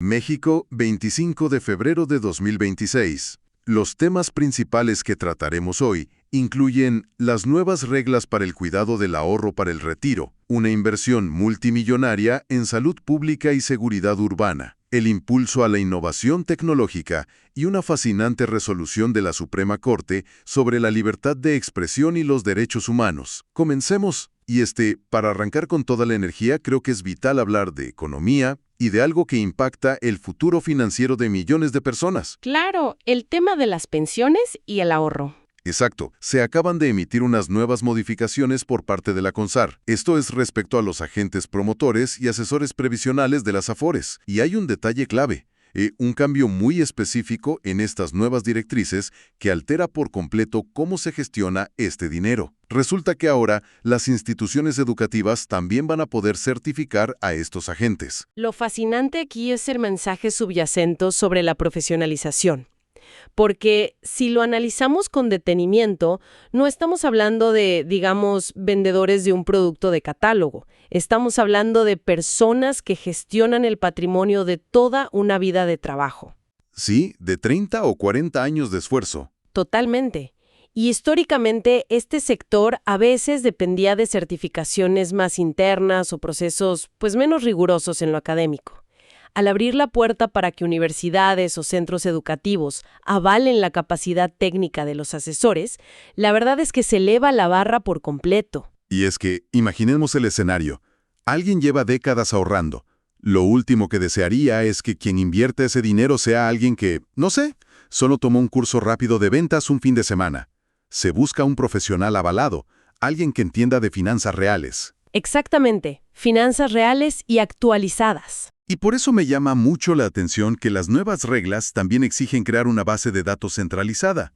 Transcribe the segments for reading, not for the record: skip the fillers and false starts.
México, 25 de febrero de 2026. Los temas principales que trataremos hoy incluyen las nuevas reglas para el cuidado del ahorro para el retiro, una inversión multimillonaria en salud pública y seguridad urbana, el impulso a la innovación tecnológica y una fascinante resolución de la Suprema Corte sobre la libertad de expresión y los derechos humanos. Comencemos. Y para arrancar con toda la energía, creo que es vital hablar de economía y de algo que impacta el futuro financiero de millones de personas. Claro, el tema de las pensiones y el ahorro. Exacto. Se acaban de emitir unas nuevas modificaciones por parte de la CONSAR. Esto es respecto a los agentes promotores y asesores previsionales de las AFORES. Y hay un detalle clave. Un cambio muy específico en estas nuevas directrices que altera por completo cómo se gestiona este dinero. Resulta que ahora las instituciones educativas también van a poder certificar a estos agentes. Lo fascinante aquí es el mensaje subyacente sobre la profesionalización. Porque si lo analizamos con detenimiento, no estamos hablando de, digamos, vendedores de un producto de catálogo. Estamos hablando de personas que gestionan el patrimonio de toda una vida de trabajo. Sí, de 30 o 40 años de esfuerzo. Totalmente. Y históricamente, este sector a veces dependía de certificaciones más internas o procesos, menos rigurosos en lo académico. Al abrir la puerta para que universidades o centros educativos avalen la capacidad técnica de los asesores, la verdad es que se eleva la barra por completo. Y es que, imaginemos el escenario. Alguien lleva décadas ahorrando. Lo último que desearía es que quien invierte ese dinero sea alguien que, no sé, solo tomó un curso rápido de ventas un fin de semana. Se busca un profesional avalado, alguien que entienda de finanzas reales. Exactamente, finanzas reales y actualizadas. Y por eso me llama mucho la atención que las nuevas reglas también exigen crear una base de datos centralizada.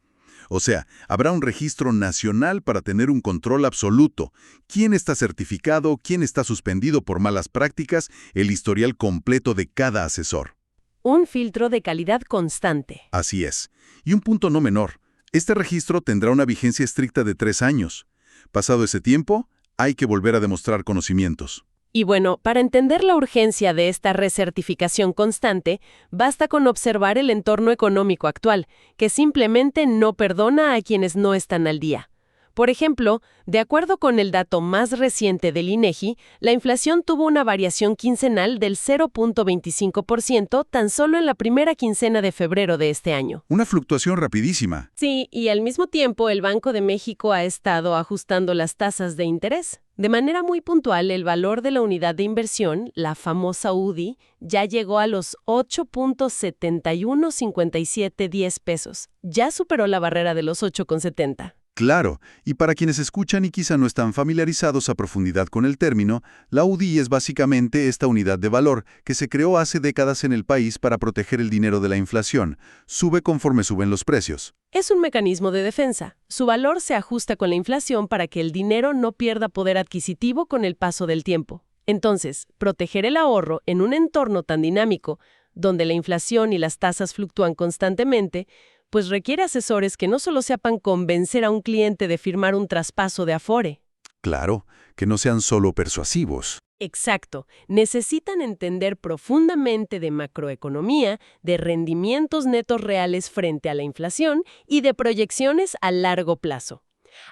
O sea, habrá un registro nacional para tener un control absoluto. ¿Quién está certificado? ¿Quién está suspendido por malas prácticas? El historial completo de cada asesor. Un filtro de calidad constante. Así es. Y un punto no menor. Este registro tendrá una vigencia estricta de 3 años. Pasado ese tiempo, hay que volver a demostrar conocimientos. Y bueno, para entender la urgencia de esta recertificación constante, basta con observar el entorno económico actual, que simplemente no perdona a quienes no están al día. Por ejemplo, de acuerdo con el dato más reciente del INEGI, la inflación tuvo una variación quincenal del 0.25% tan solo en la primera quincena de febrero de este año. Una fluctuación rapidísima. Sí, y al mismo tiempo el Banco de México ha estado ajustando las tasas de interés. De manera muy puntual, el valor de la unidad de inversión, la famosa UDI, ya llegó a los 8.715710 pesos. Ya superó la barrera de los 8.70. Claro, y para quienes escuchan y quizá no están familiarizados a profundidad con el término, la UDI es básicamente esta unidad de valor que se creó hace décadas en el país para proteger el dinero de la inflación. Sube conforme suben los precios. Es un mecanismo de defensa. Su valor se ajusta con la inflación para que el dinero no pierda poder adquisitivo con el paso del tiempo. Entonces, proteger el ahorro en un entorno tan dinámico, donde la inflación y las tasas fluctúan constantemente, pues requiere asesores que no solo sepan convencer a un cliente de firmar un traspaso de Afore. Claro, que no sean solo persuasivos. Exacto. Necesitan entender profundamente de macroeconomía, de rendimientos netos reales frente a la inflación y de proyecciones a largo plazo.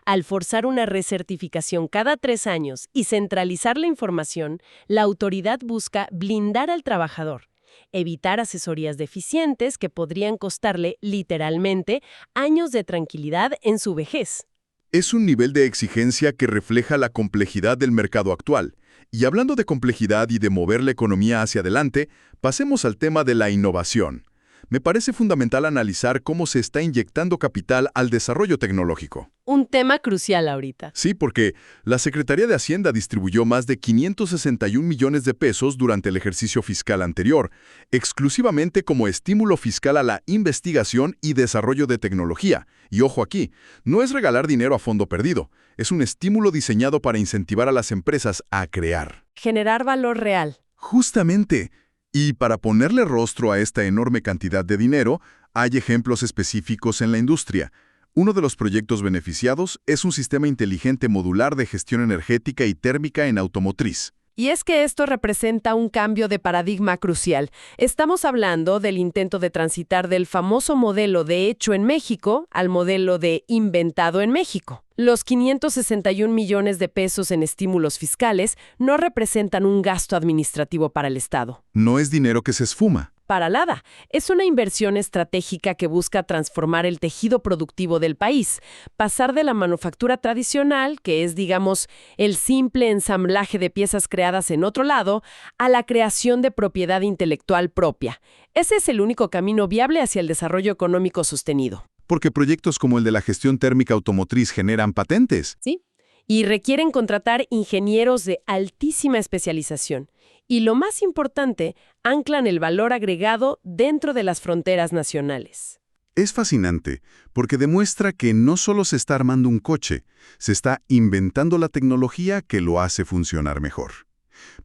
Al forzar una recertificación cada 3 años y centralizar la información, la autoridad busca blindar al trabajador, evitar asesorías deficientes que podrían costarle, literalmente, años de tranquilidad en su vejez. Es un nivel de exigencia que refleja la complejidad del mercado actual. Y hablando de complejidad y de mover la economía hacia adelante, pasemos al tema de la innovación. Me parece fundamental analizar cómo se está inyectando capital al desarrollo tecnológico. Un tema crucial ahorita. Sí, porque la Secretaría de Hacienda distribuyó más de 561 millones de pesos durante el ejercicio fiscal anterior, exclusivamente como estímulo fiscal a la investigación y desarrollo de tecnología. Y ojo aquí, no es regalar dinero a fondo perdido, es un estímulo diseñado para incentivar a las empresas a crear. Generar valor real. Justamente. Y para ponerle rostro a esta enorme cantidad de dinero, hay ejemplos específicos en la industria. Uno de los proyectos beneficiados es un sistema inteligente modular de gestión energética y térmica en automotriz. Y es que esto representa un cambio de paradigma crucial. Estamos hablando del intento de transitar del famoso modelo de hecho en México al modelo de inventado en México. Los 561 millones de pesos en estímulos fiscales no representan un gasto administrativo para el Estado. No es dinero que se esfuma. Para nada. Es una inversión estratégica que busca transformar el tejido productivo del país, pasar de la manufactura tradicional, que es, digamos, el simple ensamblaje de piezas creadas en otro lado, a la creación de propiedad intelectual propia. Ese es el único camino viable hacia el desarrollo económico sostenido. Porque proyectos como el de la gestión térmica automotriz generan patentes. Sí. Y requieren contratar ingenieros de altísima especialización. Y lo más importante, anclan el valor agregado dentro de las fronteras nacionales. Es fascinante, porque demuestra que no solo se está armando un coche, se está inventando la tecnología que lo hace funcionar mejor.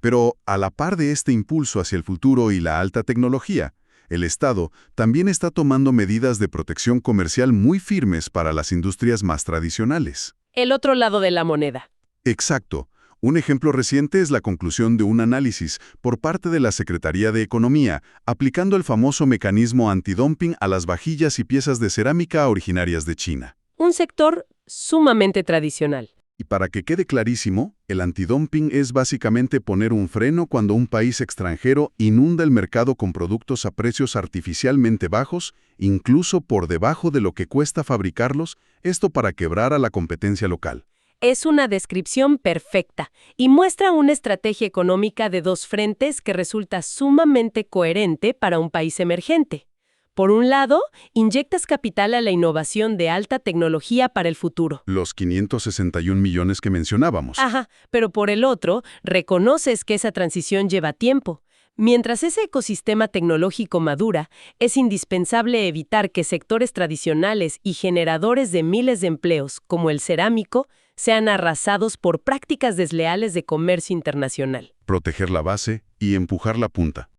Pero a la par de este impulso hacia el futuro y la alta tecnología, el Estado también está tomando medidas de protección comercial muy firmes para las industrias más tradicionales. El otro lado de la moneda. Exacto. Un ejemplo reciente es la conclusión de un análisis por parte de la Secretaría de Economía, aplicando el famoso mecanismo antidumping a las vajillas y piezas de cerámica originarias de China. Un sector sumamente tradicional. Y para que quede clarísimo, el antidumping es básicamente poner un freno cuando un país extranjero inunda el mercado con productos a precios artificialmente bajos, incluso por debajo de lo que cuesta fabricarlos, esto para quebrar a la competencia local. Es una descripción perfecta y muestra una estrategia económica de dos frentes que resulta sumamente coherente para un país emergente. Por un lado, inyectas capital a la innovación de alta tecnología para el futuro. Los 561 millones que mencionábamos. Ajá, pero por el otro, reconoces que esa transición lleva tiempo. Mientras ese ecosistema tecnológico madura, es indispensable evitar que sectores tradicionales y generadores de miles de empleos, como el cerámico, sean arrasados por prácticas desleales de comercio internacional. Proteger la base y empujar la punta.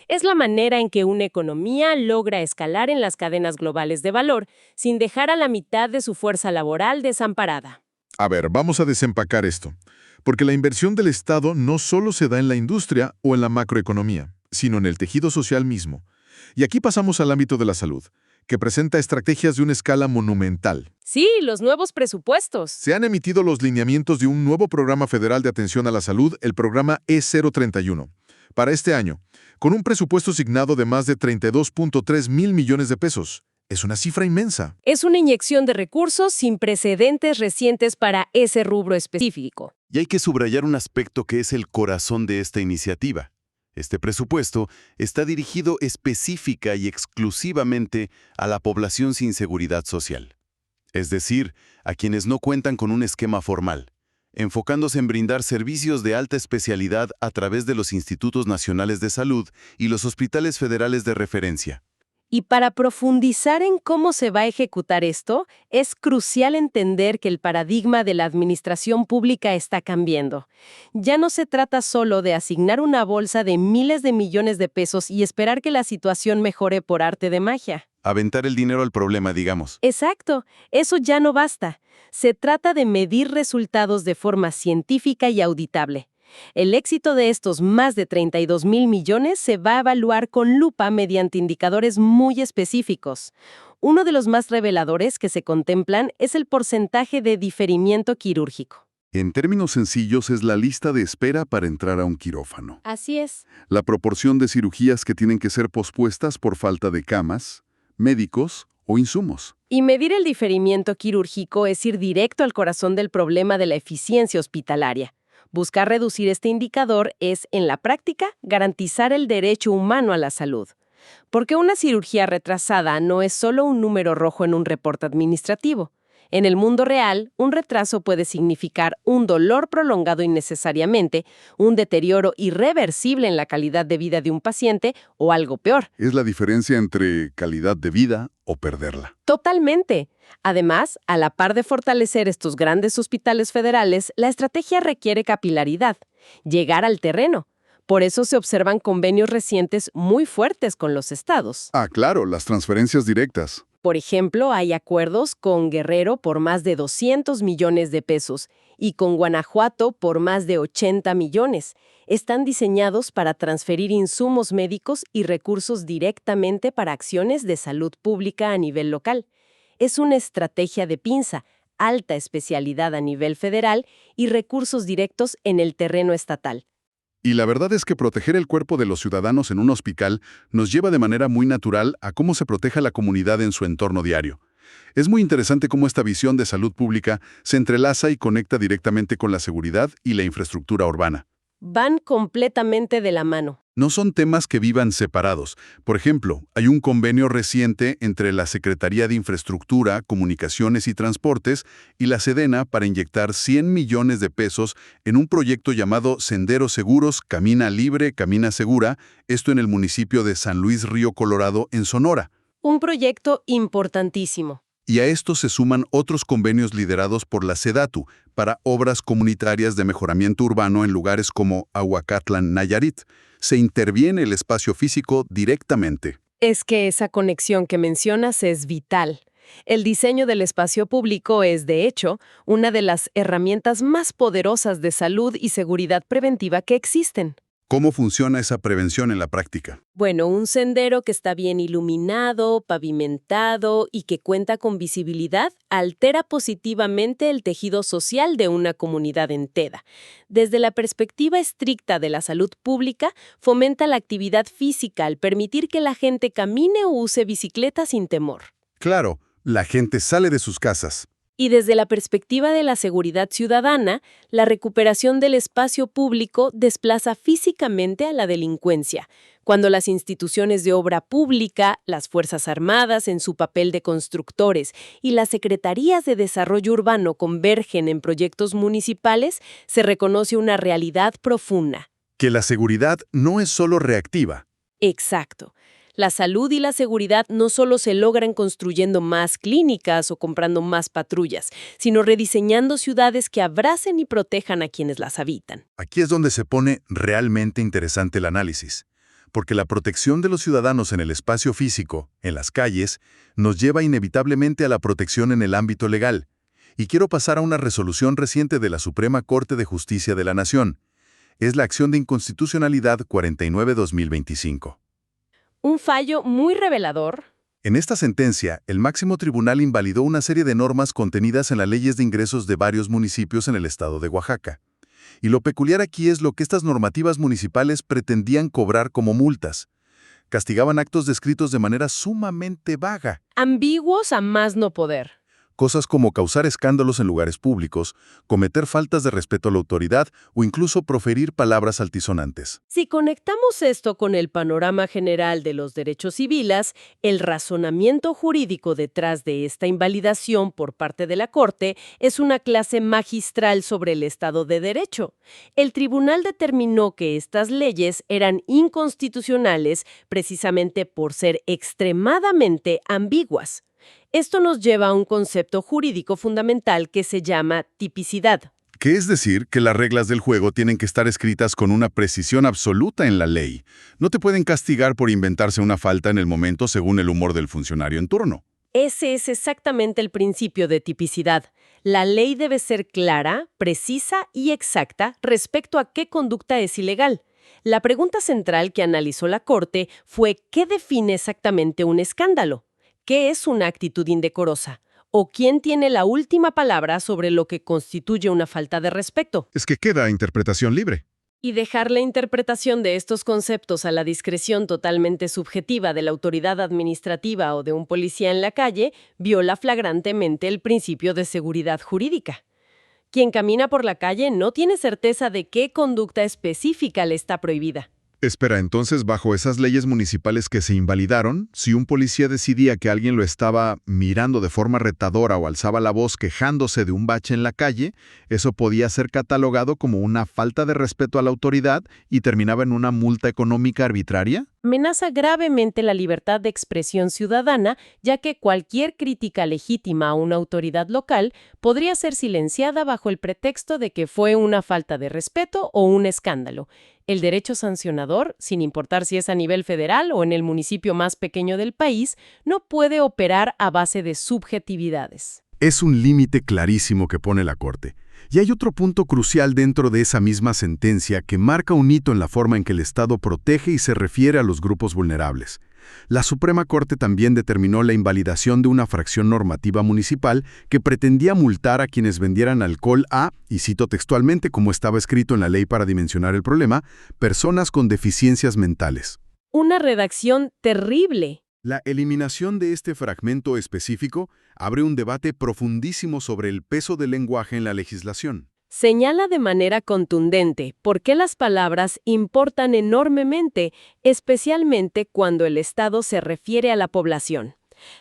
Es la manera en que una economía logra escalar en las cadenas globales de valor sin dejar a la mitad de su fuerza laboral desamparada. A ver, vamos a desempacar esto. Porque la inversión del Estado no solo se da en la industria o en la macroeconomía, sino en el tejido social mismo. Y aquí pasamos al ámbito de la salud, que presenta estrategias de una escala monumental. Sí, los nuevos presupuestos. Se han emitido los lineamientos de un nuevo programa federal de atención a la salud, el programa E031, para este año, con un presupuesto asignado de más de 32.3 mil millones de pesos. Es una cifra inmensa. Es una inyección de recursos sin precedentes recientes para ese rubro específico. Y hay que subrayar un aspecto que es el corazón de esta iniciativa. Este presupuesto está dirigido específica y exclusivamente a la población sin seguridad social. Es decir, a quienes no cuentan con un esquema formal, enfocándose en brindar servicios de alta especialidad a través de los institutos nacionales de salud y los hospitales federales de referencia. Y para profundizar en cómo se va a ejecutar esto, es crucial entender que el paradigma de la administración pública está cambiando. Ya no se trata solo de asignar una bolsa de miles de millones de pesos y esperar que la situación mejore por arte de magia. Aventar el dinero al problema, digamos. Exacto, eso ya no basta. Se trata de medir resultados de forma científica y auditable. El éxito de estos más de 32,000 millones se va a evaluar con lupa mediante indicadores muy específicos. Uno de los más reveladores que se contemplan es el porcentaje de diferimiento quirúrgico. En términos sencillos, es la lista de espera para entrar a un quirófano. Así es. La proporción de cirugías que tienen que ser pospuestas por falta de camas, médicos o insumos. Y medir el diferimiento quirúrgico es ir directo al corazón del problema de la eficiencia hospitalaria. Buscar reducir este indicador es, en la práctica, garantizar el derecho humano a la salud. Porque una cirugía retrasada no es solo un número rojo en un reporte administrativo. En el mundo real, un retraso puede significar un dolor prolongado innecesariamente, un deterioro irreversible en la calidad de vida de un paciente o algo peor. Es la diferencia entre calidad de vida o perderla. Totalmente. Además, a la par de fortalecer estos grandes hospitales federales, la estrategia requiere capilaridad, llegar al terreno. Por eso se observan convenios recientes muy fuertes con los estados. Ah, claro, las transferencias directas. Por ejemplo, hay acuerdos con Guerrero por más de 200 millones de pesos y con Guanajuato por más de 80 millones. Están diseñados para transferir insumos médicos y recursos directamente para acciones de salud pública a nivel local. Es una estrategia de pinza, alta especialidad a nivel federal y recursos directos en el terreno estatal. Y la verdad es que proteger el cuerpo de los ciudadanos en un hospital nos lleva de manera muy natural a cómo se protege a la comunidad en su entorno diario. Es muy interesante cómo esta visión de salud pública se entrelaza y conecta directamente con la seguridad y la infraestructura urbana. Van completamente de la mano. No son temas que vivan separados. Por ejemplo, hay un convenio reciente entre la Secretaría de Infraestructura, Comunicaciones y Transportes y la Sedena para inyectar 100 millones de pesos en un proyecto llamado Senderos Seguros, Camina Libre, Camina Segura, esto en el municipio de San Luis Río Colorado, en Sonora. Un proyecto importantísimo. Y a esto se suman otros convenios liderados por la SEDATU para obras comunitarias de mejoramiento urbano en lugares como Ahuacatlan, Nayarit. Se interviene el espacio físico directamente. Es que esa conexión que mencionas es vital. El diseño del espacio público es, de hecho, una de las herramientas más poderosas de salud y seguridad preventiva que existen. ¿Cómo funciona esa prevención en la práctica? Bueno, un sendero que está bien iluminado, pavimentado y que cuenta con visibilidad altera positivamente el tejido social de una comunidad entera. Desde la perspectiva estricta de la salud pública, fomenta la actividad física al permitir que la gente camine o use bicicleta sin temor. Claro, la gente sale de sus casas. Y desde la perspectiva de la seguridad ciudadana, la recuperación del espacio público desplaza físicamente a la delincuencia. Cuando las instituciones de obra pública, las Fuerzas Armadas en su papel de constructores y las Secretarías de Desarrollo Urbano convergen en proyectos municipales, se reconoce una realidad profunda. Que la seguridad no es solo reactiva. Exacto. La salud y la seguridad no solo se logran construyendo más clínicas o comprando más patrullas, sino rediseñando ciudades que abracen y protejan a quienes las habitan. Aquí es donde se pone realmente interesante el análisis, porque la protección de los ciudadanos en el espacio físico, en las calles, nos lleva inevitablemente a la protección en el ámbito legal. Y quiero pasar a una resolución reciente de la Suprema Corte de Justicia de la Nación. Es la acción de inconstitucionalidad 49-2025. Un fallo muy revelador. En esta sentencia, el máximo tribunal invalidó una serie de normas contenidas en las leyes de ingresos de varios municipios en el estado de Oaxaca. Y lo peculiar aquí es lo que estas normativas municipales pretendían cobrar como multas. Castigaban actos descritos de manera sumamente vaga. Ambiguos a más no poder. Cosas como causar escándalos en lugares públicos, cometer faltas de respeto a la autoridad o incluso proferir palabras altisonantes. Si conectamos esto con el panorama general de los derechos civiles, el razonamiento jurídico detrás de esta invalidación por parte de la Corte es una clase magistral sobre el Estado de Derecho. El tribunal determinó que estas leyes eran inconstitucionales precisamente por ser extremadamente ambiguas. Esto nos lleva a un concepto jurídico fundamental que se llama tipicidad. Que es decir, que las reglas del juego tienen que estar escritas con una precisión absoluta en la ley. No te pueden castigar por inventarse una falta en el momento según el humor del funcionario en turno. Ese es exactamente el principio de tipicidad. La ley debe ser clara, precisa y exacta respecto a qué conducta es ilegal. La pregunta central que analizó la Corte fue ¿qué define exactamente un escándalo? ¿Qué es una actitud indecorosa? ¿O quién tiene la última palabra sobre lo que constituye una falta de respeto? Es que queda interpretación libre. Y dejar la interpretación de estos conceptos a la discreción totalmente subjetiva de la autoridad administrativa o de un policía en la calle viola flagrantemente el principio de seguridad jurídica. Quien camina por la calle no tiene certeza de qué conducta específica le está prohibida. Espera, entonces, bajo esas leyes municipales que se invalidaron, si un policía decidía que alguien lo estaba mirando de forma retadora o alzaba la voz quejándose de un bache en la calle, eso podía ser catalogado como una falta de respeto a la autoridad y terminaba en una multa económica arbitraria. Amenaza gravemente la libertad de expresión ciudadana, ya que cualquier crítica legítima a una autoridad local podría ser silenciada bajo el pretexto de que fue una falta de respeto o un escándalo. El derecho sancionador, sin importar si es a nivel federal o en el municipio más pequeño del país, no puede operar a base de subjetividades. Es un límite clarísimo que pone la Corte. Y hay otro punto crucial dentro de esa misma sentencia que marca un hito en la forma en que el Estado protege y se refiere a los grupos vulnerables. La Suprema Corte también determinó la invalidación de una fracción normativa municipal que pretendía multar a quienes vendieran alcohol a, y cito textualmente como estaba escrito en la ley para dimensionar el problema, personas con deficiencias mentales. Una redacción terrible. La eliminación de este fragmento específico abre un debate profundísimo sobre el peso del lenguaje en la legislación. Señala de manera contundente por qué las palabras importan enormemente, especialmente cuando el Estado se refiere a la población.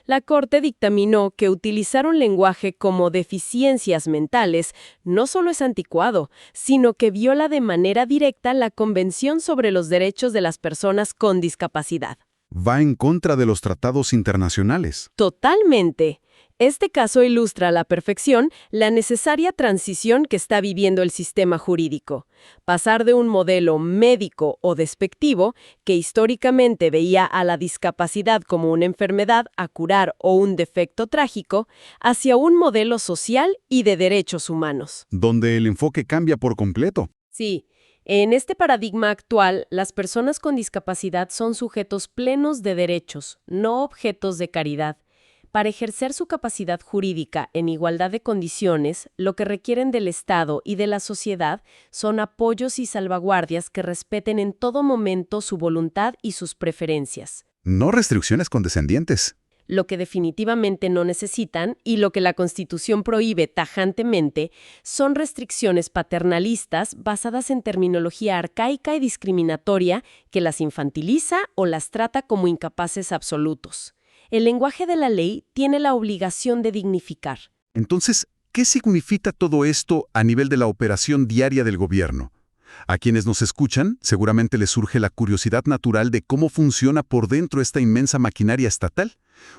La Corte dictaminó que utilizar un lenguaje como deficiencias mentales no solo es anticuado, sino que viola de manera directa la Convención sobre los Derechos de las Personas con Discapacidad. Va en contra de los tratados internacionales. Totalmente. Este caso ilustra a la perfección la necesaria transición que está viviendo el sistema jurídico. Pasar de un modelo médico o despectivo, que históricamente veía a la discapacidad como una enfermedad a curar o un defecto trágico, hacia un modelo social y de derechos humanos. Donde el enfoque cambia por completo. Sí. En este paradigma actual, las personas con discapacidad son sujetos plenos de derechos, no objetos de caridad. Para ejercer su capacidad jurídica en igualdad de condiciones, lo que requieren del Estado y de la sociedad son apoyos y salvaguardias que respeten en todo momento su voluntad y sus preferencias. No restricciones condescendientes. Lo que definitivamente no necesitan y lo que la Constitución prohíbe tajantemente son restricciones paternalistas basadas en terminología arcaica y discriminatoria que las infantiliza o las trata como incapaces absolutos. El lenguaje de la ley tiene la obligación de dignificar. Entonces, ¿qué significa todo esto a nivel de la operación diaria del gobierno? A quienes nos escuchan, seguramente les surge la curiosidad natural de cómo funciona por dentro esta inmensa maquinaria estatal.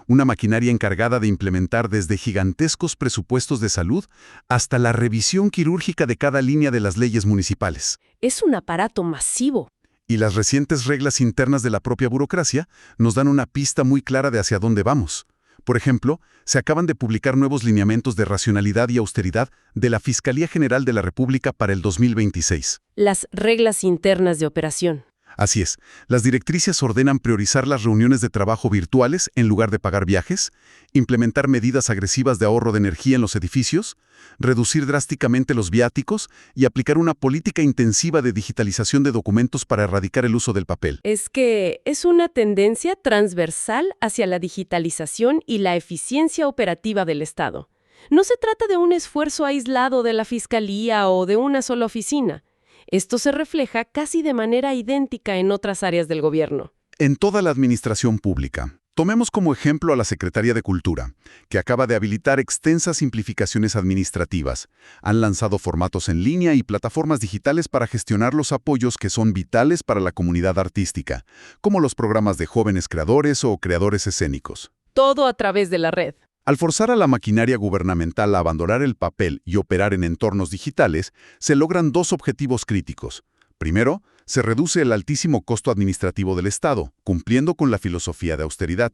Una maquinaria encargada de implementar desde gigantescos presupuestos de salud hasta la revisión quirúrgica de cada línea de las leyes municipales. Es un aparato masivo. Y las recientes reglas internas de la propia burocracia nos dan una pista muy clara de hacia dónde vamos. Por ejemplo, se acaban de publicar nuevos lineamientos de racionalidad y austeridad de la Fiscalía General de la República para el 2026. Las reglas internas de operación. Así es, las directrices ordenan priorizar las reuniones de trabajo virtuales en lugar de pagar viajes, implementar medidas agresivas de ahorro de energía en los edificios, reducir drásticamente los viáticos y aplicar una política intensiva de digitalización de documentos para erradicar el uso del papel. Es que es una tendencia transversal hacia la digitalización y la eficiencia operativa del Estado. No se trata de un esfuerzo aislado de la Fiscalía o de una sola oficina. Esto se refleja casi de manera idéntica en otras áreas del gobierno. En toda la administración pública. Tomemos como ejemplo a la Secretaría de Cultura, que acaba de habilitar extensas simplificaciones administrativas. Han lanzado formatos en línea y plataformas digitales para gestionar los apoyos que son vitales para la comunidad artística, como los programas de jóvenes creadores o creadores escénicos. Todo a través de la red. Al forzar a la maquinaria gubernamental a abandonar el papel y operar en entornos digitales, se logran dos objetivos críticos. Primero, se reduce el altísimo costo administrativo del Estado, cumpliendo con la filosofía de austeridad.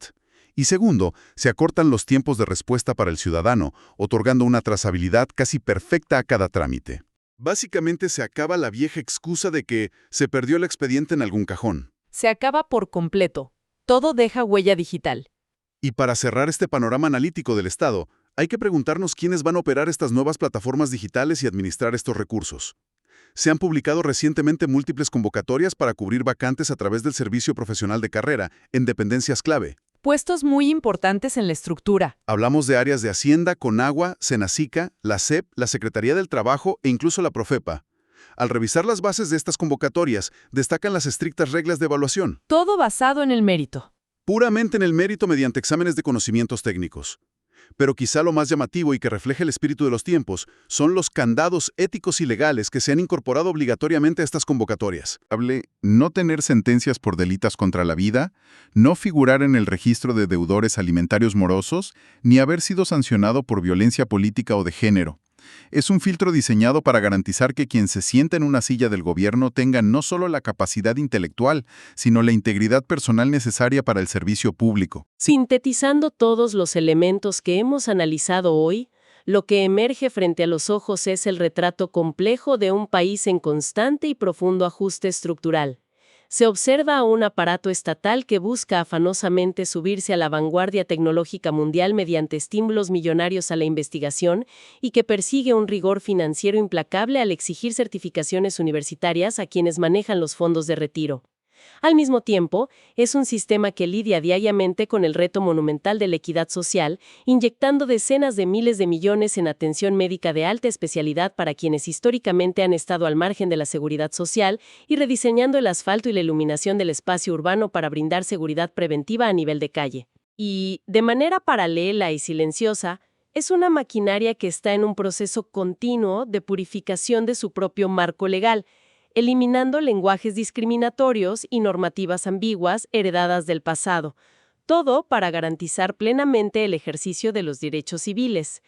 Y segundo, se acortan los tiempos de respuesta para el ciudadano, otorgando una trazabilidad casi perfecta a cada trámite. Básicamente se acaba la vieja excusa de que se perdió el expediente en algún cajón. Se acaba por completo. Todo deja huella digital. Y para cerrar este panorama analítico del Estado, hay que preguntarnos quiénes van a operar estas nuevas plataformas digitales y administrar estos recursos. Se han publicado recientemente múltiples convocatorias para cubrir vacantes a través del servicio profesional de carrera, en dependencias clave. Puestos muy importantes en la estructura. Hablamos de áreas de Hacienda, Conagua, Senacica, la SEP, la Secretaría del Trabajo e incluso la Profepa. Al revisar las bases de estas convocatorias, destacan las estrictas reglas de evaluación. Todo basado en el mérito. Puramente en el mérito mediante exámenes de conocimientos técnicos. Pero quizá lo más llamativo y que refleja el espíritu de los tiempos son los candados éticos y legales que se han incorporado obligatoriamente a estas convocatorias. No tener sentencias por delitos contra la vida, no figurar en el registro de deudores alimentarios morosos, ni haber sido sancionado por violencia política o de género. Es un filtro diseñado para garantizar que quien se sienta en una silla del gobierno tenga no solo la capacidad intelectual, sino la integridad personal necesaria para el servicio público. Sintetizando todos los elementos que hemos analizado hoy, lo que emerge frente a los ojos es el retrato complejo de un país en constante y profundo ajuste estructural. Se observa a un aparato estatal que busca afanosamente subirse a la vanguardia tecnológica mundial mediante estímulos millonarios a la investigación y que persigue un rigor financiero implacable al exigir certificaciones universitarias a quienes manejan los fondos de retiro. Al mismo tiempo, es un sistema que lidia diariamente con el reto monumental de la equidad social, inyectando decenas de miles de millones en atención médica de alta especialidad para quienes históricamente han estado al margen de la seguridad social y rediseñando el asfalto y la iluminación del espacio urbano para brindar seguridad preventiva a nivel de calle. Y, de manera paralela y silenciosa, es una maquinaria que está en un proceso continuo de purificación de su propio marco legal, eliminando lenguajes discriminatorios y normativas ambiguas heredadas del pasado, todo para garantizar plenamente el ejercicio de los derechos civiles.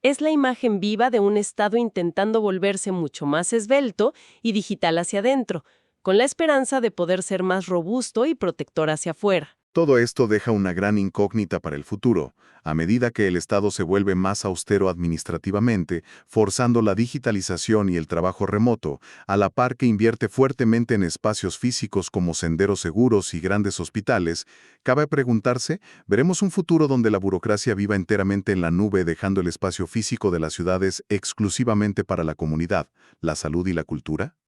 Es la imagen viva de un Estado intentando volverse mucho más esbelto y digital hacia adentro, con la esperanza de poder ser más robusto y protector hacia afuera. Todo esto deja una gran incógnita para el futuro, a medida que el Estado se vuelve más austero administrativamente, forzando la digitalización y el trabajo remoto, a la par que invierte fuertemente en espacios físicos como senderos seguros y grandes hospitales. Cabe preguntarse, ¿veremos un futuro donde la burocracia viva enteramente en la nube, dejando el espacio físico de las ciudades exclusivamente para la comunidad, la salud y la cultura?